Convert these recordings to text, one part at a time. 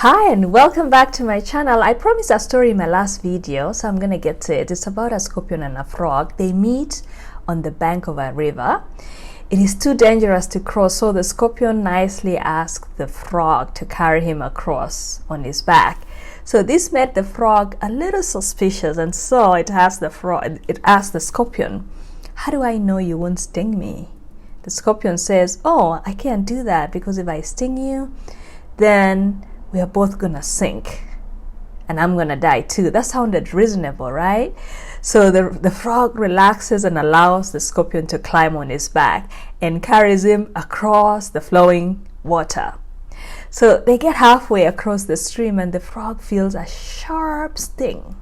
Hi and welcome back to my channel. I promised a story in my last video, so I'm gonna get to it. It's about a scorpion and a frog. They meet on the bank of a river. It is too dangerous to cross, so the scorpion nicely asked the frog to carry him across on his back. So this made the frog a little suspicious, and so it asked the scorpion, "How do I know you won't sting me?" The scorpion says, "Oh, I can't do that because if I sting you, then we are both gonna sink and I'm gonna die too." That sounded reasonable, right? So the frog relaxes and allows the scorpion to climb on his back and carries him across the flowing water. So they get halfway across the stream and the frog feels a sharp sting.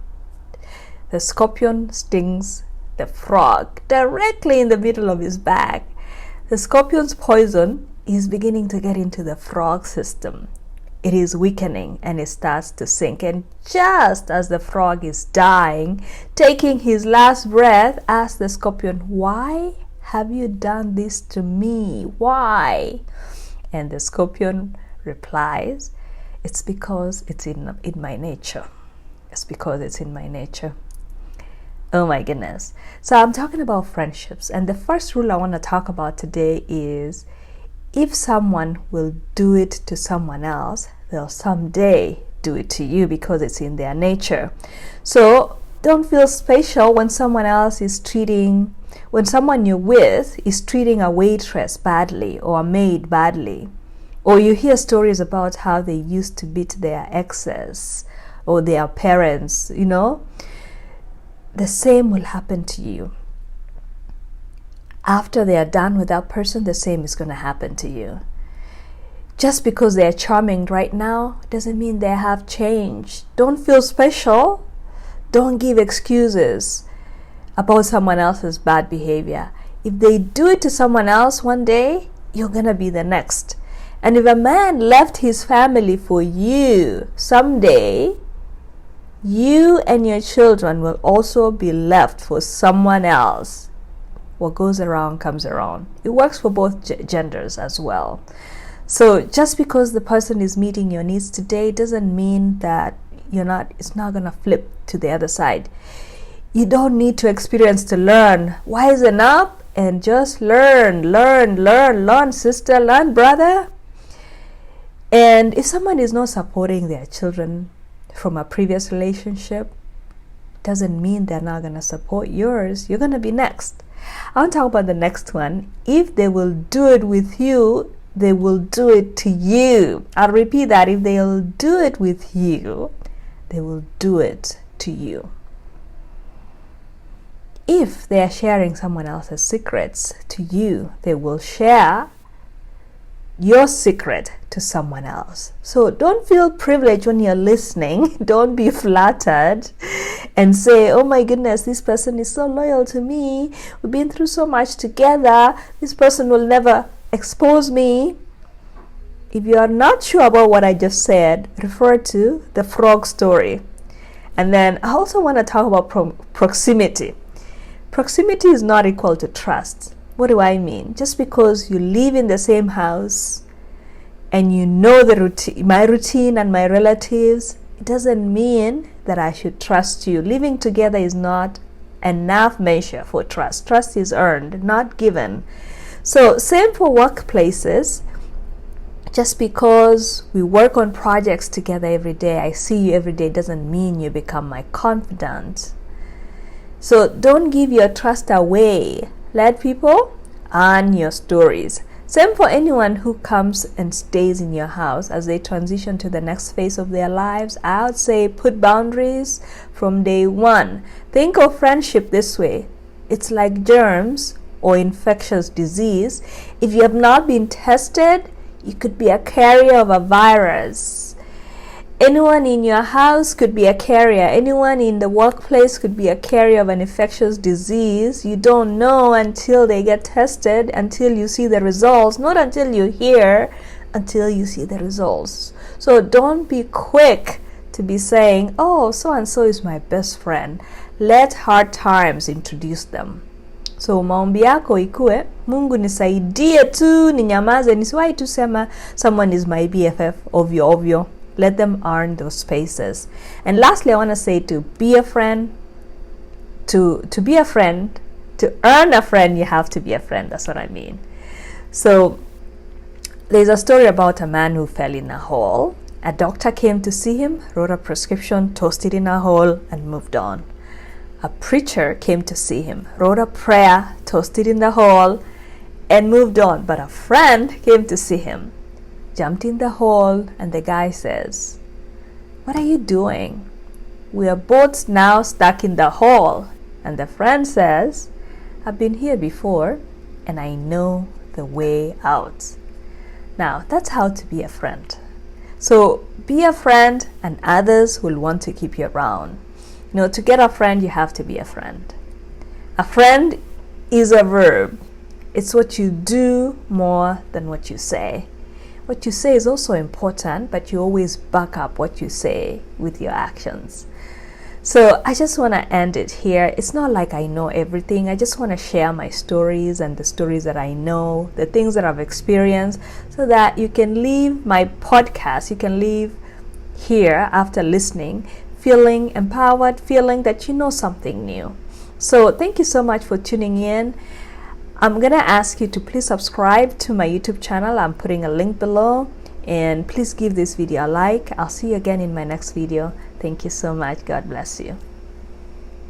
The scorpion stings the frog directly in the middle of his back. The scorpion's poison is beginning to get into the frog's system. It is weakening and it starts to sink. And just as the frog is dying, taking his last breath, asks the scorpion, "Why have you done this to me? Why?" And the scorpion replies, "It's because it's in my nature. It's because it's in my nature." Oh my goodness. So I'm talking about friendships. And the first rule I want to talk about today is, if someone will do it to someone else, they'll someday do it to you because it's in their nature. So don't feel special when someone you're with is treating a waitress badly or a maid badly. Or you hear stories about how they used to beat their exes or their parents, The same will happen to you. After they are done with that person, the same is going to happen to you. Just because they're charming right now doesn't mean they have changed. Don't feel special. Don't give excuses about someone else's bad behavior. If they do it to someone else one day, you're going to be the next. And if a man left his family for you, someday, you and your children will also be left for someone else. What goes around comes around. It works for both genders as well. So just because the person is meeting your needs today doesn't mean that it's not going to flip to the other side. You don't need to experience to learn. Wisen up and just learn, sister, learn, brother. And if someone is not supporting their children from a previous relationship, doesn't mean they're not going to support yours. You're going to be next. I want to talk about the next one. If they will do it with you, they will do it to you. I'll repeat that. If they'll do it with you, they will do it to you. If they are sharing someone else's secrets to you, they will share your secret to someone else. So don't feel privileged when you're listening. Don't be flattered and say, "Oh my goodness, this person is so loyal to me. We've been through so much together. This person will never expose me." If you are not sure about what I just said, refer to the frog story. And then I also want to talk about proximity. Proximity is not equal to trust. What do I mean? Just because you live in the same house and you know my routine and my relatives, it doesn't mean that I should trust you. Living together is not enough measure for trust. Trust is earned, not given. So same for workplaces. Just because we work on projects together every day, I see you every day, doesn't mean you become my confidant. So don't give your trust away. Let people earn your stories. Same for anyone who comes and stays in your house as they transition to the next phase of their lives. I would say put boundaries from day one. Think of friendship this way. It's like germs or infectious disease. If you have not been tested, you could be a carrier of a virus. Anyone in your house could be a carrier. Anyone in the workplace could be a carrier of an infectious disease. You don't know until they get tested, until you see the results. Not until you hear, until you see the results. So don't be quick to be saying, "Oh, so-and-so is my best friend." Let hard times introduce them. So maombi yako ikue, Mungu nisaidie tu, ninyamaze, nisiwahi tu sema someone is my BFF ovyo ovyo. Let them earn those spaces. And lastly, I want to say to be a friend, to be a friend, to earn a friend, you have to be a friend. That's what I mean. So there's a story about a man who fell in a hole. A doctor came to see him, wrote a prescription, tossed it in a hole, and moved on. A preacher came to see him, wrote a prayer, tossed it in the hole, and moved on. But a friend came to see him, jumped in the hole, and the guy says, "What are you doing? We are both now stuck in the hole." And the friend says, "I've been here before, and I know the way out." Now, that's how to be a friend. So be a friend, and others will want to keep you around. To get a friend, you have to be a friend. A friend is a verb. It's what you do more than what you say. What you say is also important, but you always back up what you say with your actions. So I just want to end it here. It's not like I know everything. I just want to share my stories and the stories that I know, the things that I've experienced, so that you can leave my podcast, you can leave here after listening, feeling empowered, feeling that you know something new. So thank you so much for tuning in. I'm going to ask you to please subscribe to my YouTube channel. I'm putting a link below. And please give this video a like. I'll see you again in my next video. Thank you so much. God bless you.